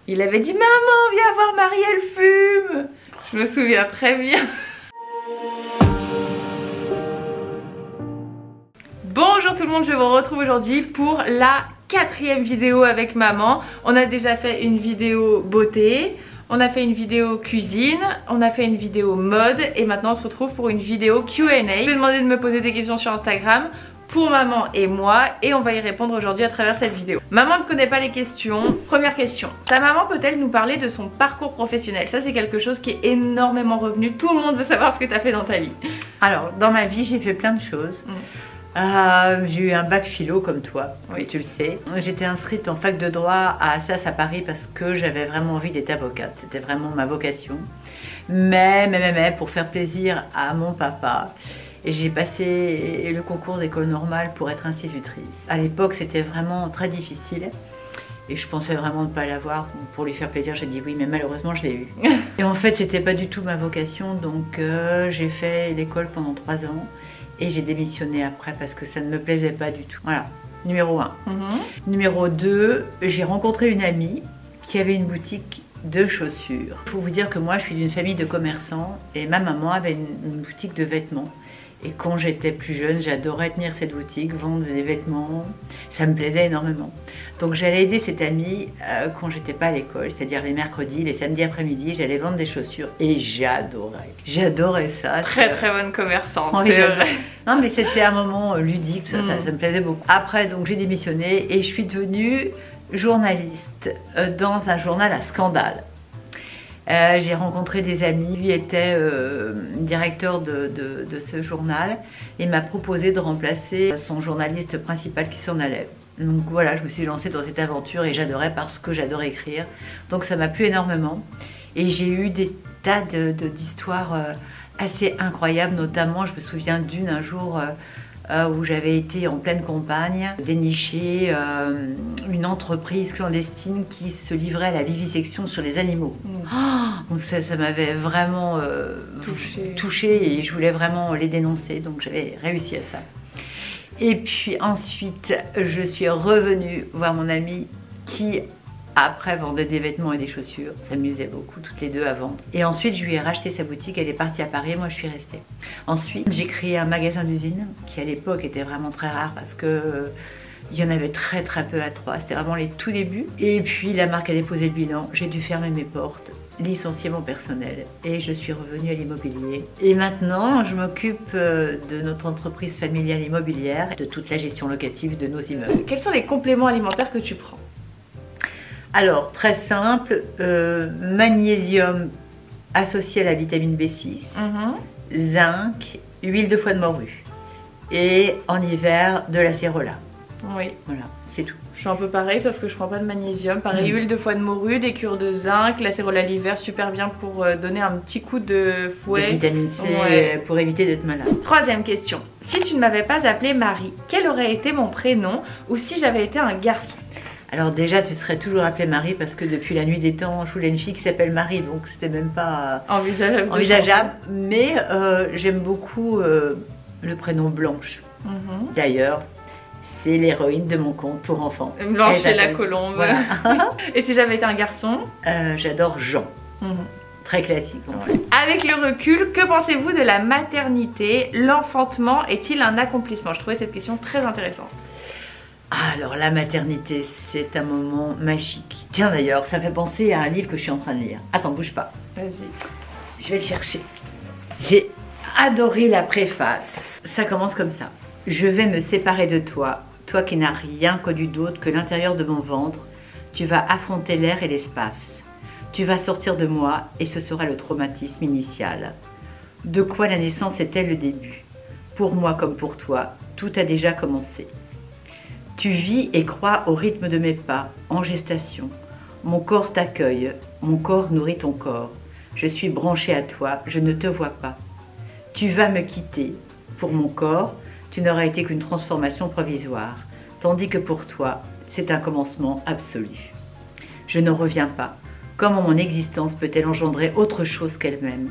Il avait dit maman, viens voir Marie, elle fume. Je me souviens très bien. Bonjour tout le monde, je vous retrouve aujourd'hui pour la 4e vidéo avec maman. On a déjà fait une vidéo beauté, on a fait une vidéo cuisine, on a fait une vidéo mode et maintenant on se retrouve pour une vidéo Q&A. Je vous ai demandé de me poser des questions sur Instagram pour maman et moi et on va y répondre aujourd'hui à travers cette vidéo. Maman ne connaît pas les questions. Première question, ta maman peut-elle nous parler de son parcours professionnel? Ça c'est quelque chose qui est énormément revenu, tout le monde veut savoir ce que tu as fait dans ta vie. Alors dans ma vie j'ai fait plein de choses. J'ai eu un bac philo comme toi, oui tu le sais. J'étais inscrite en fac de droit à Assas à Paris parce que j'avais vraiment envie d'être avocate. C'était vraiment ma vocation. Mais pour faire plaisir à mon papa, j'ai passé le concours d'école normale pour être institutrice. À l'époque c'était vraiment très difficile. Et je pensais vraiment ne pas l'avoir. Pour lui faire plaisir, j'ai dit oui, mais malheureusement, je l'ai eu. Et en fait, c'était pas du tout ma vocation. Donc, j'ai fait l'école pendant 3 ans. Et j'ai démissionné après parce que ça ne me plaisait pas du tout. Voilà, numéro 1. Numéro 2, j'ai rencontré une amie qui avait une boutique de chaussures. Il faut vous dire que moi, je suis d'une famille de commerçants. Et ma maman avait une boutique de vêtements. Et quand j'étais plus jeune, j'adorais tenir cette boutique, vendre des vêtements, ça me plaisait énormément. Donc j'allais aider cette amie quand j'étais pas à l'école, c'est-à-dire les mercredis, les samedis après-midi, j'allais vendre des chaussures et j'adorais. J'adorais ça. Très bonne commerçante, oh, c'est vrai. Non mais c'était un moment ludique, ça me plaisait beaucoup. Après donc j'ai démissionné et je suis devenue journaliste dans un journal à scandale. J'ai rencontré des amis, lui était directeur de ce journal et m'a proposé de remplacer son journaliste principal qui s'en allait. Donc voilà, je me suis lancée dans cette aventure et j'adorais parce que j'adorais écrire. Donc ça m'a plu énormément et j'ai eu des tas d'histoires assez incroyables, notamment je me souviens d'une un jour où j'avais été en pleine campagne dénicher une entreprise clandestine qui se livrait à la vivisection sur les animaux. Donc ça m'avait vraiment touchée et je voulais vraiment les dénoncer, donc j'avais réussi à ça. Et puis ensuite, je suis revenue voir mon amie qui après vendait des vêtements et des chaussures, s'amusait beaucoup toutes les deux à vendre. Et ensuite je lui ai racheté sa boutique, elle est partie à Paris et moi je suis restée. Ensuite j'ai créé un magasin d'usine qui à l'époque était vraiment très rare parce que il y en avait très peu à Troyes, c'était vraiment les tout débuts. Et puis la marque a déposé le bilan, j'ai dû fermer mes portes, licencier mon personnel et je suis revenue à l'immobilier. Et maintenant je m'occupe de notre entreprise familiale immobilière, de toute la gestion locative de nos immeubles. Quels sont les compléments alimentaires que tu prends? Alors, très simple, magnésium associé à la vitamine B6, zinc, huile de foie de morue et en hiver de l'acérola. Oui. Voilà, c'est tout. Je suis un peu pareil, sauf que je prends pas de magnésium. Pareil, huile de foie de morue, des cures de zinc, l'acérola l'hiver, super bien pour donner un petit coup de fouet. De vitamine C pour éviter d'être malade. 3e question. Si tu ne m'avais pas appelée Marie, quel aurait été mon prénom ou si j'avais été un garçon? Alors déjà, tu serais toujours appelée Marie parce que depuis la nuit des temps, je voulais une fille qui s'appelle Marie, donc c'était même pas envisageable. Mais j'aime beaucoup le prénom Blanche. D'ailleurs, c'est l'héroïne de mon conte pour enfants. Blanche et la colombe. Voilà. Et si j'avais été un garçon? J'adore Jean. Très classique. Avec le recul, que pensez-vous de la maternité? L'enfantement est-il un accomplissement? Je trouvais cette question très intéressante. Alors la maternité, c'est un moment magique. Tiens d'ailleurs, ça me fait penser à un livre que je suis en train de lire. Attends, bouge pas. Vas-y. Je vais le chercher. J'ai adoré la préface. Ça commence comme ça. Je vais me séparer de toi, toi qui n'as rien connu d'autre que l'intérieur de mon ventre. Tu vas affronter l'air et l'espace. Tu vas sortir de moi et ce sera le traumatisme initial. De quoi la naissance est-elle le début? Pour moi comme pour toi, tout a déjà commencé. Tu vis et crois au rythme de mes pas, en gestation. Mon corps t'accueille, mon corps nourrit ton corps. Je suis branchée à toi, je ne te vois pas. Tu vas me quitter. Pour mon corps, tu n'auras été qu'une transformation provisoire, tandis que pour toi, c'est un commencement absolu. Je n'en reviens pas. Comment mon existence peut-elle engendrer autre chose qu'elle-même?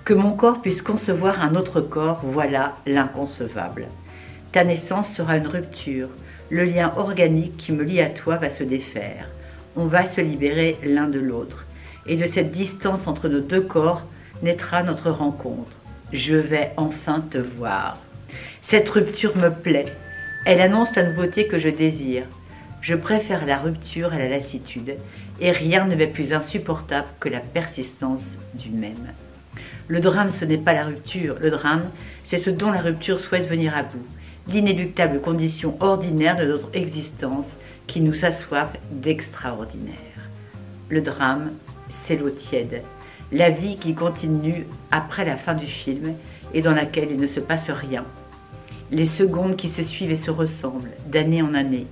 Que mon corps puisse concevoir un autre corps, voilà l'inconcevable. Ta naissance sera une rupture. Le lien organique qui me lie à toi va se défaire. on va se libérer l'un de l'autre. Et de cette distance entre nos deux corps naîtra notre rencontre. Je vais enfin te voir. Cette rupture me plaît. Elle annonce la nouveauté que je désire. Je préfère la rupture à la lassitude, et rien ne m'est plus insupportable que la persistance du même. Le drame, ce n'est pas la rupture. Le drame, c'est ce dont la rupture souhaite venir à bout. L'inéluctable condition ordinaire de notre existence qui nous assoiffe d'extraordinaire. Le drame, c'est l'eau tiède, la vie qui continue après la fin du film et dans laquelle il ne se passe rien. Les secondes qui se suivent et se ressemblent, d'année en année.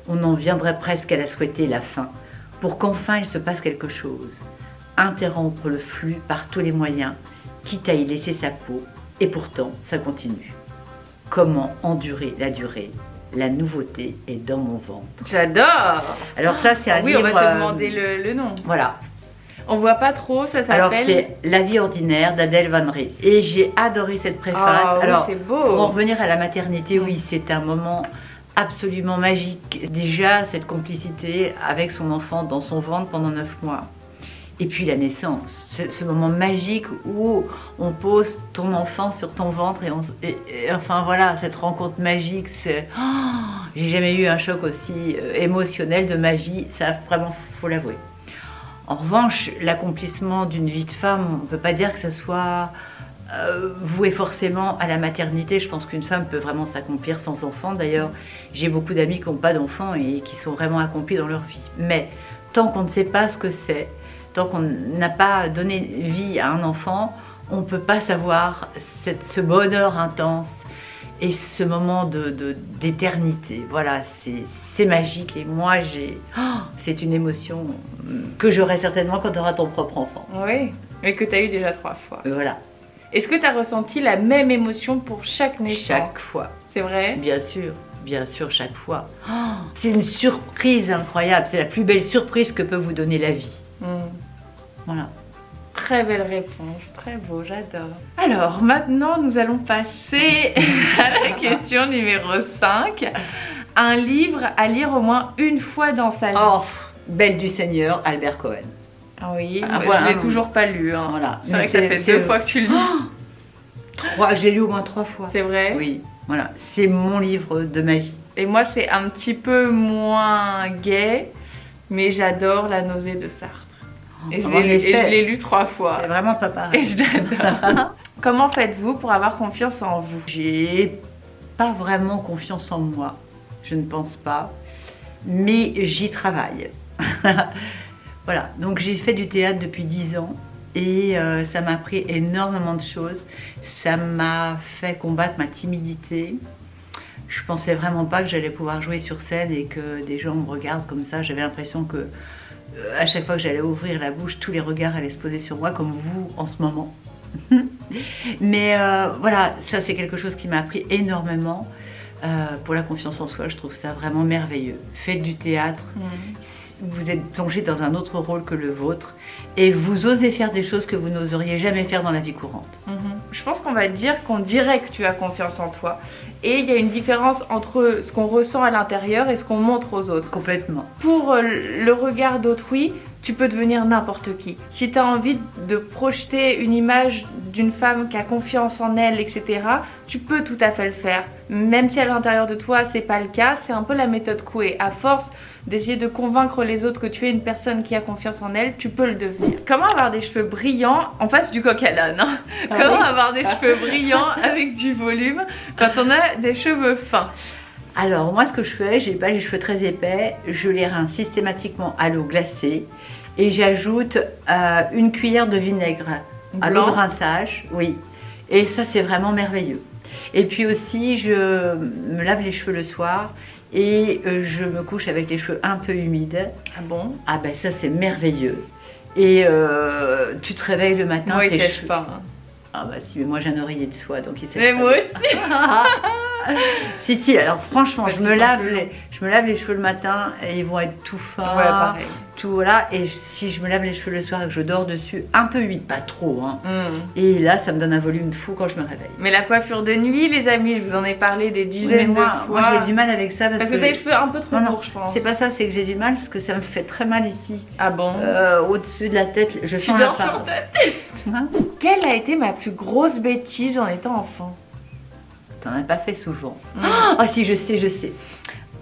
On en viendrait presque à la souhaiter la fin, pour qu'enfin il se passe quelque chose. Interrompre le flux par tous les moyens, quitte à y laisser sa peau, et pourtant ça continue. Comment endurer la durée? La nouveauté est dans mon ventre. J'adore. Alors ça c'est un livre... Oui, on va te demander le nom. Voilà. On voit pas trop, ça s'appelle... Alors c'est La vie ordinaire d'Adèle Van Ries. Et j'ai adoré cette préface. Ah, alors oui, c'est beau. Pour en revenir à la maternité, oui, c'est un moment absolument magique. Déjà cette complicité avec son enfant dans son ventre pendant 9 mois. Et puis la naissance, ce moment magique où on pose ton enfant sur ton ventre et enfin voilà, cette rencontre magique, j'ai jamais eu un choc aussi émotionnel de ma vie, ça vraiment, faut l'avouer. En revanche, l'accomplissement d'une vie de femme, on ne peut pas dire que ça soit voué forcément à la maternité. Je pense qu'une femme peut vraiment s'accomplir sans enfant. D'ailleurs, j'ai beaucoup d'amis qui n'ont pas d'enfants et qui sont vraiment accomplis dans leur vie. Mais tant qu'on ne sait pas ce que c'est, tant qu'on n'a pas donné vie à un enfant, on ne peut pas savoir ce bonheur intense et ce moment d'éternité. Voilà, c'est magique et moi, c'est une émotion que j'aurai certainement quand tu auras ton propre enfant. Oui, mais que tu as eu déjà 3 fois. Voilà. Est-ce que tu as ressenti la même émotion pour chaque naissance? Chaque fois. C'est vrai? Bien sûr, chaque fois. C'est une surprise incroyable, c'est la plus belle surprise que peut vous donner la vie. Voilà. Très belle réponse, très beau, j'adore. Alors, maintenant, nous allons passer à la question numéro 5. Un livre à lire au moins une fois dans sa vie. Oh, Belle du Seigneur, Albert Cohen. Ah oui, voilà, je l'ai toujours pas lu. Hein. Voilà. C'est vrai que ça fait 2 fois que tu le lis. J'ai lu au moins 3 fois. C'est vrai? Oui, voilà. C'est mon livre de ma vie. Et moi, c'est un petit peu moins gai, mais j'adore La nausée de Sartre. Et je l'ai lu 3 fois. C'est vraiment pas pareil. Et je l'adore. Comment faites-vous pour avoir confiance en vous? J'ai pas vraiment confiance en moi. Je ne pense pas. Mais j'y travaille. Voilà. Donc j'ai fait du théâtre depuis 10 ans. Et ça m'a appris énormément de choses. Ça m'a fait combattre ma timidité. Je pensais vraiment pas que j'allais pouvoir jouer sur scène et que des gens me regardent comme ça. J'avais l'impression que à chaque fois que j'allais ouvrir la bouche, tous les regards allaient se poser sur moi, comme vous en ce moment. Mais voilà, ça c'est quelque chose qui m'a appris énormément. Pour la confiance en soi, je trouve ça vraiment merveilleux. Faites du théâtre, vous êtes plongé dans un autre rôle que le vôtre et vous osez faire des choses que vous n'oseriez jamais faire dans la vie courante. Je pense qu'on dirait que tu as confiance en toi. Et il y a une différence entre ce qu'on ressent à l'intérieur et ce qu'on montre aux autres. Complètement. Pour le regard d'autrui, tu peux devenir n'importe qui. Si tu as envie de projeter une image d'une femme qui a confiance en elle, etc., tu peux tout à fait le faire. Même si à l'intérieur de toi, c'est pas le cas, c'est un peu la méthode Coué. À force d'essayer de convaincre les autres que tu es une personne qui a confiance en elle, tu peux le devenir. Comment avoir des cheveux brillants en face du coq à l'âne, hein? Comment avoir des cheveux brillants avec du volume quand on a des cheveux fins? Alors moi ce que je fais, j'ai pas les cheveux très épais, je les rince systématiquement à l'eau glacée et j'ajoute une cuillère de vinaigre à l'eau de rinçage, oui. Et ça c'est vraiment merveilleux. Et puis aussi je me lave les cheveux le soir et je me couche avec les cheveux un peu humides. Ah bon? Ah ben ça c'est merveilleux. Et tu te réveilles le matin. Moi il sèche pas. Hein. Ah bah si, mais moi j'ai un oreiller de soie donc il sèche mais pas. moi aussi. Si, alors franchement, Parce je me lave les cheveux le matin et ils vont être tout fins. Ouais, pareil. Tout voilà. Et si je me lave les cheveux le soir et que je dors dessus, un peu huilé, pas trop. Hein. Et là, ça me donne un volume fou quand je me réveille. Mais la coiffure de nuit, les amis, je vous en ai parlé des dizaines de fois. Moi, j'ai du mal avec ça parce que t'as les cheveux un peu trop courts, je pense. C'est pas ça, c'est que j'ai du mal parce que ça me fait très mal ici. Ah bon? Au-dessus de la tête, je sens la sur ta tête. Hein? Quelle a été ma plus grosse bêtise en étant enfant? T'en as pas fait souvent. Ah si, je sais.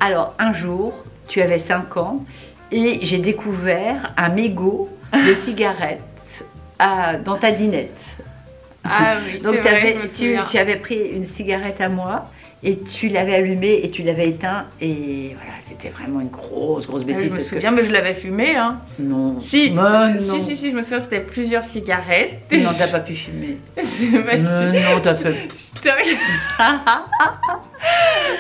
Alors, un jour, tu avais 5 ans et j'ai découvert un mégot de cigarettes dans ta dinette. Ah oui, donc vrai, tu avais pris une cigarette à moi et tu l'avais allumée et tu l'avais éteint et voilà, c'était vraiment une grosse bêtise. Je me souviens, mais je l'avais fumée, hein. Non. Si, non. Si, je me souviens, c'était plusieurs cigarettes. Non, t'as pas pu fumer. Non, t'as fait.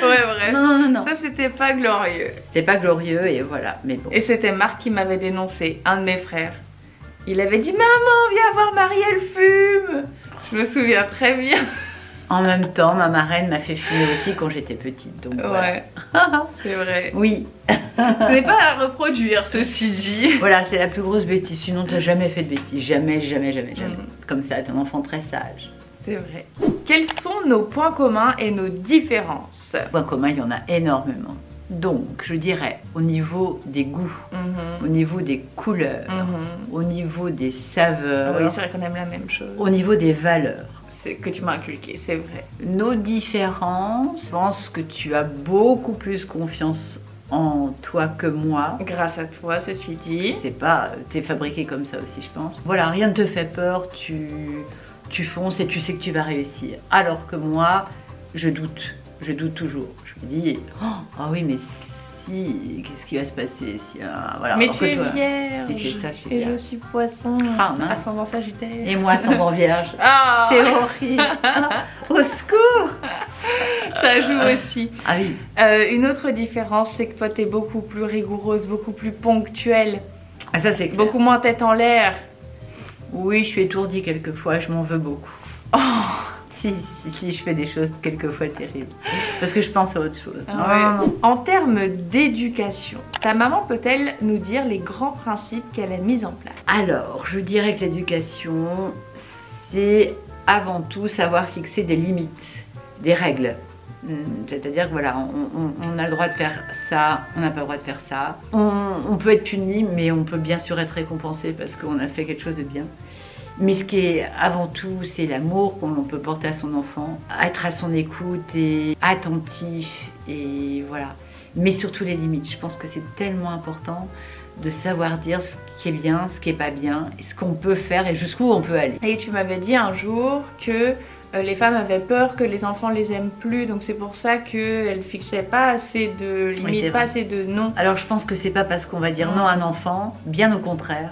Ouais, bref. Non. Ça, c'était pas glorieux. C'était pas glorieux et voilà, mais bon. Et c'était Marc qui m'avait dénoncé, un de mes frères. Il avait dit, maman, viens voir Marie, elle fume. Je me souviens très bien. En même temps, ma marraine m'a fait fumer aussi quand j'étais petite. Donc ouais, c'est vrai. Oui. Ce n'est pas à reproduire, ceci dit. Voilà, c'est la plus grosse bêtise. Sinon, tu n'as jamais fait de bêtise. Jamais. Comme ça, t'es un enfant très sage. C'est vrai. Quels sont nos points communs et nos différences? Points communs, il y en a énormément. Donc, je dirais, au niveau des goûts, au niveau des couleurs, au niveau des saveurs. Oui, c'est vrai qu'on aime la même chose. Au niveau des valeurs. Que tu m'as inculqué, c'est vrai. Nos différences, je pense que tu as beaucoup plus confiance en toi que moi. Grâce à toi, ceci dit. C'est pas, t'es fabriqué comme ça aussi, je pense. Voilà, rien ne te fait peur, tu fonces et tu sais que tu vas réussir. Alors que moi, je doute toujours. Je me dis, ah oui, mais si, qu'est-ce qui va se passer si, voilà. Mais tu es vierge. Et ça, je suis et je suis poisson, ascendant Sagittaire. Et moi, ascendant Vierge. Ah. C'est horrible. Au secours. Ça joue aussi. Ah oui. Une autre différence, c'est que toi, tu es beaucoup plus rigoureuse, beaucoup plus ponctuelle. Ah ça, c'est clair. Beaucoup moins tête en l'air. Oui, je suis étourdie quelquefois, je m'en veux beaucoup. Oh. Si, je fais des choses quelquefois terribles. Parce que je pense à autre chose. Non. En termes d'éducation, ta maman peut-elle nous dire les grands principes qu'elle a mis en place? Alors, je dirais que l'éducation, c'est avant tout savoir fixer des limites, des règles. C'est-à-dire que voilà, on a le droit de faire ça, on n'a pas le droit de faire ça. On peut être puni, mais on peut bien sûr être récompensé parce qu'on a fait quelque chose de bien. Mais ce qui est avant tout, c'est l'amour qu'on peut porter à son enfant, être à son écoute et attentif et voilà. Mais surtout les limites. Je pense que c'est tellement important de savoir dire ce qui est bien, ce qui est pas bien, ce qu'on peut faire et jusqu'où on peut aller. Et tu m'avais dit un jour que les femmes avaient peur que les enfants les aiment plus, donc c'est pour ça qu'elles fixaient pas assez de limites, pas assez de non. Alors je pense que c'est pas parce qu'on va dire non à un enfant, bien au contraire,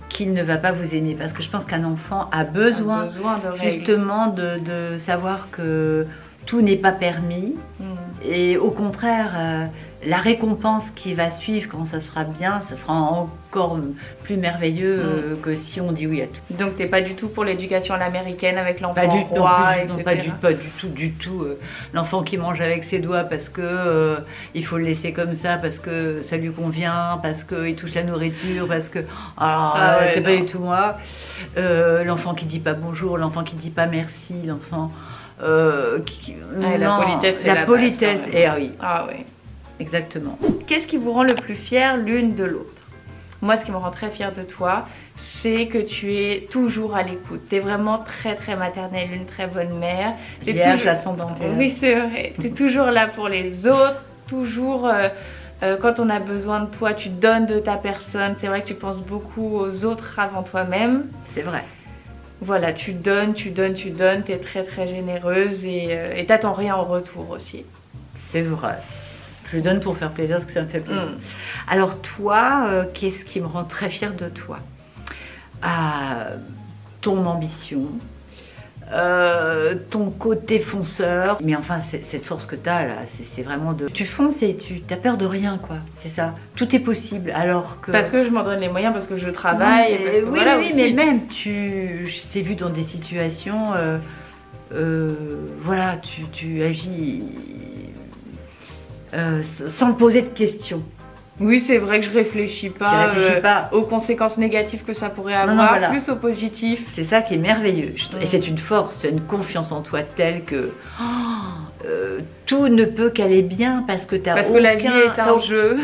qu'il ne va pas vous aimer, parce que je pense qu'un enfant a besoin de justement de savoir que tout n'est pas permis, et au contraire, la récompense qui va suivre quand ça sera bien, ça sera encore plus merveilleux que si on dit oui à tout. Donc t'es pas du tout pour l'éducation à l'américaine avec l'enfant roi, etc. Pas du tout. L'enfant qui mange avec ses doigts parce que il faut le laisser comme ça, parce que ça lui convient, parce qu'il touche la nourriture, parce que c'est pas du tout moi. L'enfant qui dit pas bonjour, l'enfant qui dit pas merci, l'enfant la politesse, c'est la politesse. Base, et oui. Ah oui. Exactement. Qu'est-ce qui vous rend le plus fière l'une de l'autre? Moi, ce qui me rend très fière de toi, c'est que tu es toujours à l'écoute. Tu es vraiment très très maternelle, une très bonne mère. Vierge, ascendant Vierge. Oui, c'est vrai. Tu es toujours là pour les autres, toujours quand on a besoin de toi, tu donnes de ta personne. C'est vrai que tu penses beaucoup aux autres avant toi-même. C'est vrai. Voilà, tu donnes, tu es très très généreuse et t'attends rien en retour aussi. C'est vrai. Je donne pour faire plaisir parce que ça me fait plaisir. Alors toi, qu'est-ce qui me rend très fière de toi? Ton ambition, ton côté fonceur. Mais enfin, cette force que tu as là, c'est vraiment de... Tu fonces et tu n'as peur de rien, quoi. C'est ça. Tout est possible alors que... Parce que je m'en donne les moyens, parce que je travaille. Oui, mais même, je t'ai vu dans des situations... voilà, tu agis sans te poser de questions. Oui, c'est vrai que je réfléchis pas, pas aux conséquences négatives que ça pourrait avoir, non, voilà. plus aux positifs. C'est ça qui est merveilleux. Et c'est une force, tu as une confiance en toi telle que tout ne peut qu'aller bien parce que tu as Parce que la vie est un jeu.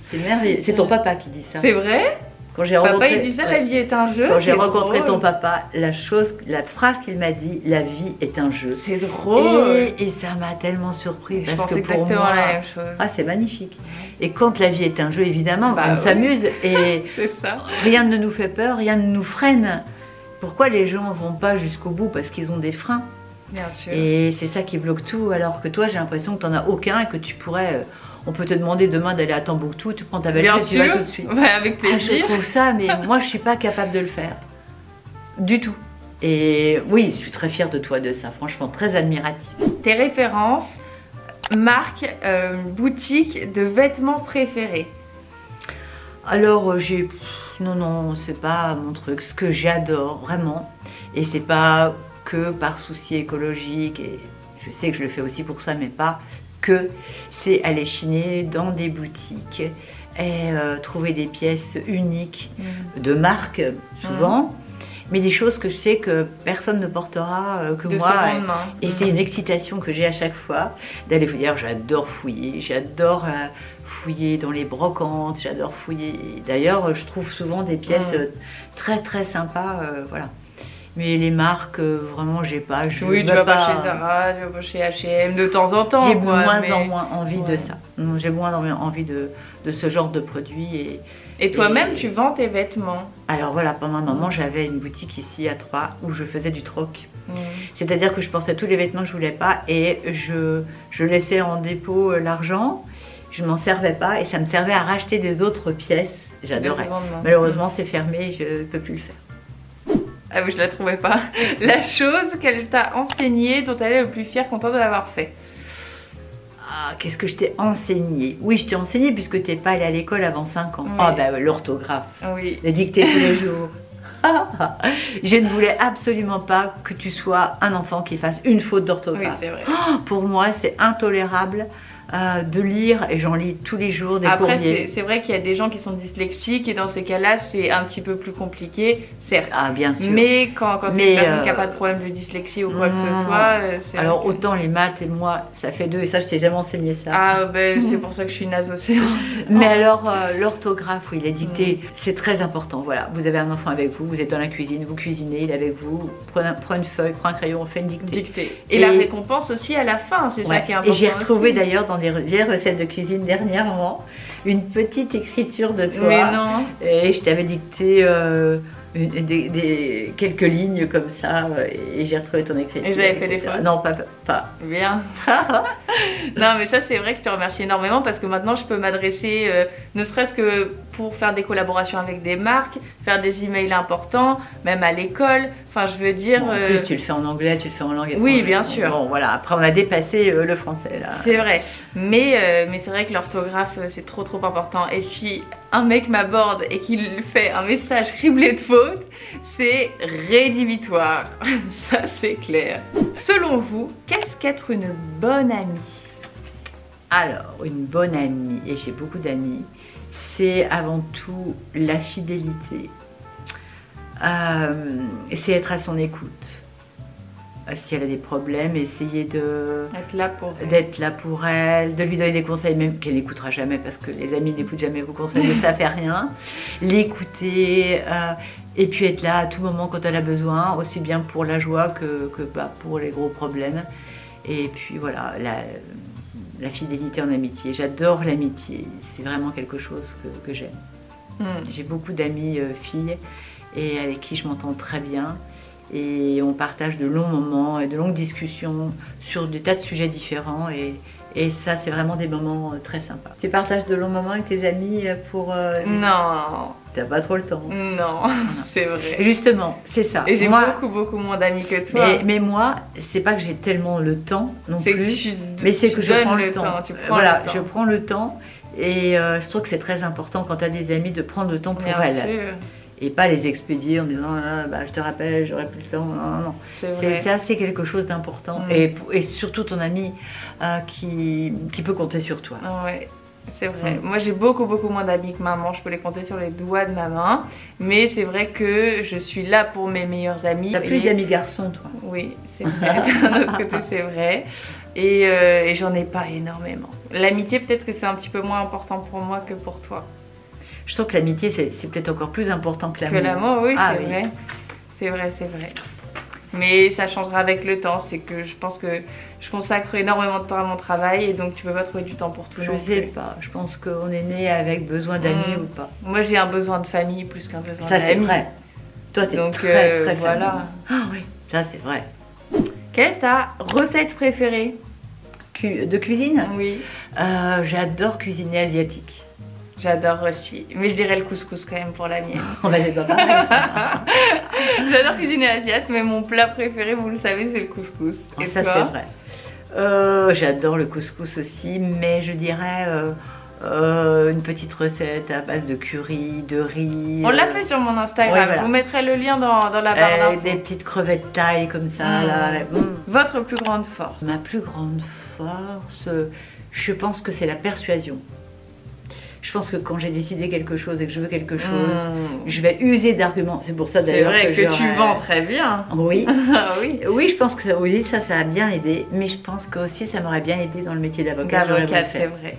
C'est merveilleux. C'est ton papa qui dit ça. C'est vrai? Papa il dit ça, la vie est un jeu. Quand j'ai rencontré ton papa, la phrase qu'il m'a dit, la vie est un jeu. C'est drôle. Et ça m'a tellement surpris. Je pense que exactement pour moi, la même chose. Ah, c'est magnifique. Et quand la vie est un jeu, évidemment, on s'amuse et ça. Rien ne nous fait peur, rien ne nous freine. Pourquoi les gens vont pas jusqu'au bout? Parce qu'ils ont des freins. Bien sûr. Et c'est ça qui bloque tout. Alors que toi, j'ai l'impression que tu n'en as aucun et que tu pourrais. On peut te demander demain d'aller à Tombouctou, tu prends ta valise et tu vas tout de suite. Ouais, avec plaisir. Je trouve ça, mais moi je suis pas capable de le faire. Du tout. Et oui, je suis très fière de toi de ça, franchement, très admirative. Tes références, marques, boutiques de vêtements préférés? Alors non, c'est pas mon truc. Ce que j'adore vraiment, et c'est pas que par souci écologique, et je sais que je le fais aussi pour ça, mais pas que, c'est aller chiner dans des boutiques et trouver des pièces uniques de marque souvent, mais des choses que je sais que personne ne portera que de moi. seconde main. Et c'est une excitation que j'ai à chaque fois d'aller fouiller. D'ailleurs, j'adore fouiller, j'adore fouiller dans les brocantes, j'adore fouiller. D'ailleurs, je trouve souvent des pièces très très sympas, voilà. Mais les marques, vraiment, j'ai pas. Oui, tu vas pas chez Zara, tu vas pas chez H&M de temps en temps. J'ai moins en moins envie de ça. J'ai moins envie de ce genre de produits. Et toi-même, tu vends tes vêtements? Alors voilà, pendant un moment, j'avais une boutique ici à Troyes où je faisais du troc. C'est-à-dire que je portais tous les vêtements que je voulais pas et je laissais en dépôt l'argent. Je m'en servais pas et ça me servait à racheter des autres pièces. J'adorais. Malheureusement, c'est fermé et je ne peux plus le faire. Ah oui, je la trouvais pas. La chose qu'elle t'a enseignée, dont elle est le plus fière, contente de l'avoir fait. Ah, qu'est-ce que je t'ai enseigné? Oui, je t'ai enseigné puisque tu n'es pas allée à l'école avant 5 ans. Oui. Ah bah l'orthographe, oui. Les dictées tous les jours. Je ne voulais absolument pas que tu sois un enfant qui fasse une faute d'orthographe. Oui, c'est vrai. Pour moi, c'est intolérable. De lire, et j'en lis tous les jours des courriers. Après, c'est vrai qu'il y a des gens qui sont dyslexiques et dans ces cas-là, c'est un petit peu plus compliqué, certes. Ah, bien sûr. Mais quand c'est une personne qui n'a pas de problème de dyslexie ou quoi que ce soit, c'est... Alors, autant les maths et moi, ça fait 2 et ça, je t'ai jamais enseigné ça. Ah, ben c'est pour ça que je suis naze aussi. Mais alors, l'orthographe, oui, les dictées, c'est très important. Voilà, vous avez un enfant avec vous, vous êtes dans la cuisine, vous cuisinez, il est avec vous, prends une feuille, prends un crayon, on fait une dictée. Et la récompense aussi à la fin, c'est ça qui est important. Et j'ai retrouvé d'ailleurs dans des vieilles recettes de cuisine dernièrement une petite écriture de toi. Mais non. Et je t'avais dicté quelques lignes comme ça et j'ai retrouvé ton écriture. Et j'avais fait des fautes? Non, pas. Bien. Non, mais ça, c'est vrai que je te remercie énormément parce que maintenant, je peux m'adresser, ne serait-ce que pour faire des collaborations avec des marques, faire des emails importants, même à l'école. Enfin, je veux dire... Bon, en plus, tu le fais en anglais, tu le fais en langue étrangère. Oui, bien sûr. Bon, voilà. Après, on a dépassé le français, là. C'est vrai. Mais c'est vrai que l'orthographe, c'est trop important. Et si un mec m'aborde et qu'il fait un message criblé de fautes, c'est rédhibitoire. Ça, c'est clair. Selon vous, qu'est-ce qu'être une bonne amie? Alors, une bonne amie, et j'ai beaucoup d'amis, c'est avant tout la fidélité. C'est être à son écoute. Si elle a des problèmes, essayer d'être là pour elle, de lui donner des conseils, même qu'elle n'écoutera jamais parce que les amis n'écoutent jamais vos conseils, mais ça fait rien. L'écouter et puis être là à tout moment quand elle a besoin, aussi bien pour la joie que pour les gros problèmes. Et puis voilà, la fidélité en amitié. J'adore l'amitié, c'est vraiment quelque chose que j'aime. J'ai beaucoup d'amis filles et avec qui je m'entends très bien. Et on partage de longs moments et de longues discussions sur des tas de sujets différents et ça c'est vraiment des moments très sympas. Tu partages de longs moments avec tes amis pour... Non. T'as pas trop le temps. Non, c'est vrai. Justement, c'est ça. Et j'ai beaucoup moins d'amis que toi. Mais moi, c'est pas que j'ai tellement le temps non plus, mais c'est que je prends le temps. Tu prends le temps. Je prends le temps et je trouve que c'est très important quand tu as des amis de prendre le temps pour elles. Bien sûr. et pas les expédier en disant ah, bah, je te rappelle, j'aurai plus le temps. Non, non. C'est quelque chose d'important et surtout ton ami qui peut compter sur toi. Ouais. C'est vrai, moi j'ai beaucoup moins d'amis que maman, je peux les compter sur les doigts de ma main. Mais c'est vrai que je suis là pour mes meilleurs amis. T'as plus d'amis garçons toi? Oui, c'est vrai, d'un autre côté c'est vrai. Et j'en ai pas énormément. L'amitié peut-être que c'est un petit peu moins important pour moi que pour toi. Je sens que l'amitié c'est peut-être encore plus important que l'amour. Que l'amour, oui, c'est vrai. C'est vrai, c'est vrai. Mais ça changera avec le temps, c'est que je pense que je consacre énormément de temps à mon travail et donc tu peux pas trouver du temps pour tout. Je sais pas, je pense qu'on est né avec besoin d'amis ou pas. Moi j'ai un besoin de famille plus qu'un besoin d'amis. Ça c'est vrai. Toi t'es très voilà. Ah oui, ça c'est vrai. Quelle est ta recette préférée de cuisine? Oui. J'adore cuisiner asiatique. J'adore aussi, mais je dirais le couscous quand même pour la mienne. On va les pas pareil. J'adore cuisiner asiate, mais mon plat préféré, vous le savez, c'est le couscous. Et ça c'est vrai. J'adore le couscous aussi, mais je dirais une petite recette à base de curry, de riz. On l'a fait sur mon Instagram, voilà. Je vous mettrai le lien dans la barre d'infos. Des petites crevettes taille comme ça. Là. Votre plus grande force? Ma plus grande force, je pense que c'est la persuasion. Je pense que quand j'ai décidé quelque chose et que je veux quelque chose, je vais user d'arguments. C'est pour ça d'ailleurs que tu vends très bien. Oui. Oui. Oui, je pense que ça a bien aidé. Mais je pense que aussi ça m'aurait bien aidé dans le métier d'avocat. C'est vrai.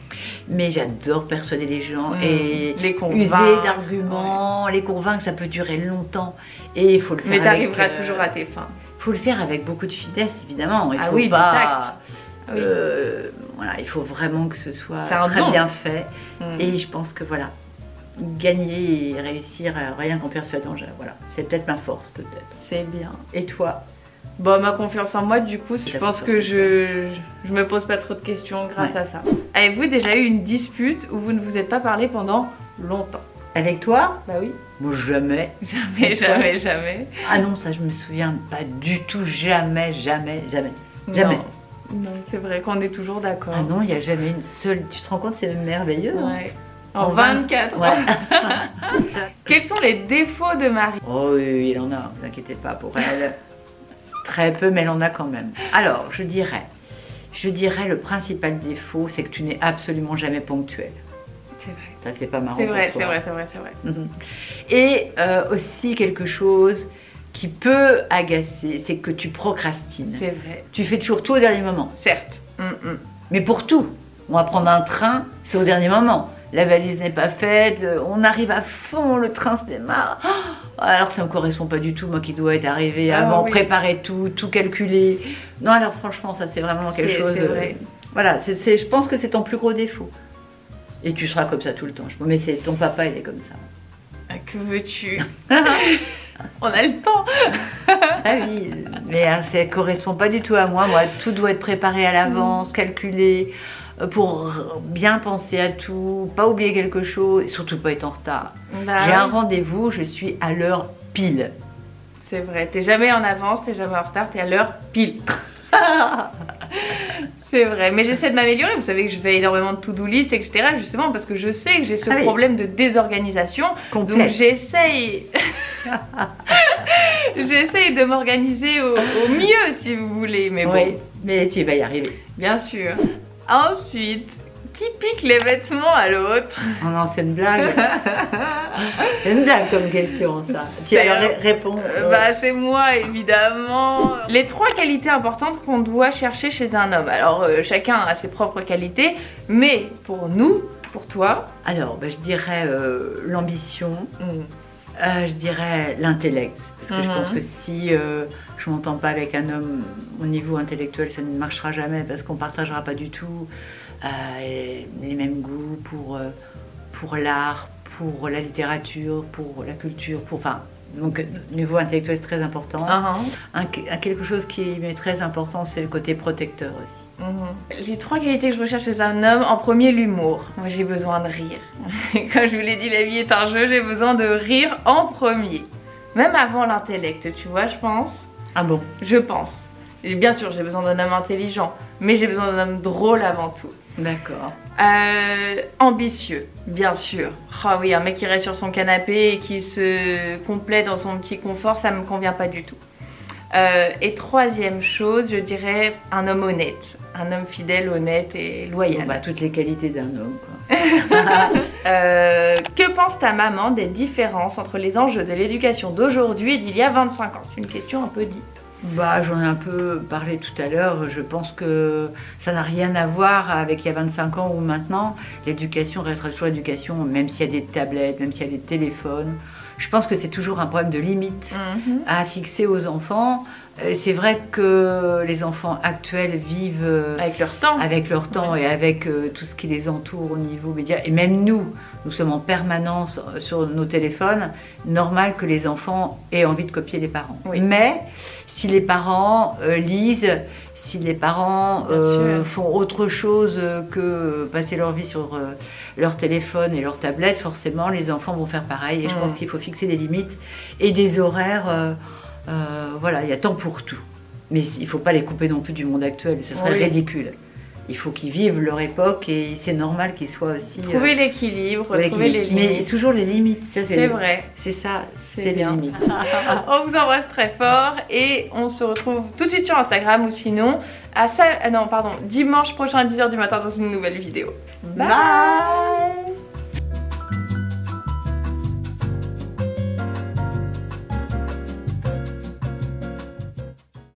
Mais j'adore persuader les gens et les user d'arguments, les convaincre, ça peut durer longtemps. Et il faut le faire. Mais tu arriveras toujours à tes fins. Il faut le faire avec beaucoup de finesse, évidemment. Ah oui, du tact. Oui. Voilà, il faut vraiment que ce soit très bien fait. Et je pense que voilà, gagner et réussir rien qu'en persuadant, voilà, c'est peut-être ma force, peut-être. C'est bien. Et toi? Bon, ma confiance en moi, du coup, je pense que je me pose pas trop de questions grâce à ça. Avez-vous déjà eu une dispute où vous ne vous êtes pas parlé pendant longtemps? Avec toi? Bah oui. Bon, jamais. Jamais. Ah non, ça je me souviens pas du tout, jamais. Non, c'est vrai qu'on est toujours d'accord. Ah non, il n'y a jamais une seule. Tu te rends compte, c'est merveilleux. Ouais. En 24 ans. Quels sont les défauts de Marie? Oh oui, il en a, ne vous inquiétez pas pour elle. Très peu, mais elle en a quand même. Alors, je dirais le principal défaut, c'est que tu n'es absolument jamais ponctuelle. C'est vrai. Ça, c'est pas marrant. C'est vrai. Et aussi quelque chose qui peut agacer, c'est que tu procrastines. C'est vrai. Tu fais toujours tout au dernier moment. Certes. Mais pour tout. On va prendre un train, c'est au dernier moment. La valise n'est pas faite, on arrive à fond, le train se démarre. Alors ça ne me correspond pas du tout, moi qui dois être arrivée avant, préparer tout calculer. Non, alors franchement, ça c'est vraiment quelque chose... C'est vrai. Voilà, je pense que c'est ton plus gros défaut. Et tu seras comme ça tout le temps. Mais c'est ton papa, il est comme ça. Que veux-tu? On a le temps. Ah oui, mais ça ne correspond pas du tout à moi. Moi, tout doit être préparé à l'avance, calculé, pour bien penser à tout, pas oublier quelque chose, et surtout pas être en retard. J'ai un rendez-vous, je suis à l'heure pile. C'est vrai, t'es jamais en avance, t'es jamais en retard, t'es à l'heure pile. C'est vrai, mais j'essaie de m'améliorer. Vous savez que je fais énormément de to-do list, etc. Justement parce que je sais que j'ai ce problème de désorganisation. Complète. Donc j'essaye de m'organiser au mieux si vous voulez. Mais bon, mais tu vas y arriver. Bien sûr. Ensuite, qui pique les vêtements à l'autre? Oh non, c'est une blague. C'est une blague comme question, ça. Tu vas répondre. Bah, c'est moi, évidemment. Les 3 qualités importantes qu'on doit chercher chez un homme. Alors, chacun a ses propres qualités, mais pour nous, pour toi... Alors, bah, je dirais l'ambition. Je dirais l'intellect. Parce que je pense que si je m'entends pas avec un homme au niveau intellectuel, ça ne marchera jamais parce qu'on partagera pas du tout les mêmes goûts pour l'art, pour la littérature, pour la culture, donc niveau intellectuel c'est très important. Quelque chose qui m'est très important, c'est le côté protecteur aussi. Les 3 qualités que je recherche chez un homme, en premier l'humour. Moi j'ai besoin de rire. Comme je vous l'ai dit, la vie est un jeu, j'ai besoin de rire en premier. Même avant l'intellect, tu vois, je pense. Ah bon? Je pense. Et bien sûr, j'ai besoin d'un homme intelligent, mais j'ai besoin d'un homme drôle avant tout. D'accord. Ambitieux, bien sûr. Ah oui, un mec qui reste sur son canapé et qui se complaît dans son petit confort, ça me convient pas du tout. Et troisième chose, je dirais un homme honnête, un homme fidèle, honnête et loyal. Bon, bah, toutes les qualités d'un homme, quoi. Que pense ta maman des différences entre les enjeux de l'éducation d'aujourd'hui et d'il y a 25 ans? C'est une question un peu deep. Bah, j'en ai un peu parlé tout à l'heure. Je pense que ça n'a rien à voir avec il y a 25 ans ou maintenant. L'éducation restera toujours l'éducation, même s'il y a des tablettes, même s'il y a des téléphones. Je pense que c'est toujours un problème de limite à fixer aux enfants. C'est vrai que les enfants actuels vivent avec leur temps Ouais. et avec tout ce qui les entoure au niveau média. Et même nous sommes en permanence sur nos téléphones. Normal que les enfants aient envie de copier les parents. Oui. Mais si les parents lisent, si les parents font autre chose que passer leur vie sur leur téléphone et leur tablette, forcément les enfants vont faire pareil. Et je pense qu'il faut fixer des limites et des horaires. Voilà, il y a temps pour tout. Mais il ne faut pas les couper non plus du monde actuel, ça serait ridicule. Il faut qu'ils vivent leur époque et c'est normal qu'ils soient aussi... Trouver l'équilibre, trouver les limites. Mais toujours les limites, ça c'est vrai. C'est ça, c'est les bien. limites. On vous embrasse très fort et on se retrouve tout de suite sur Instagram ou sinon dimanche prochain à 10 h du matin dans une nouvelle vidéo. Bye.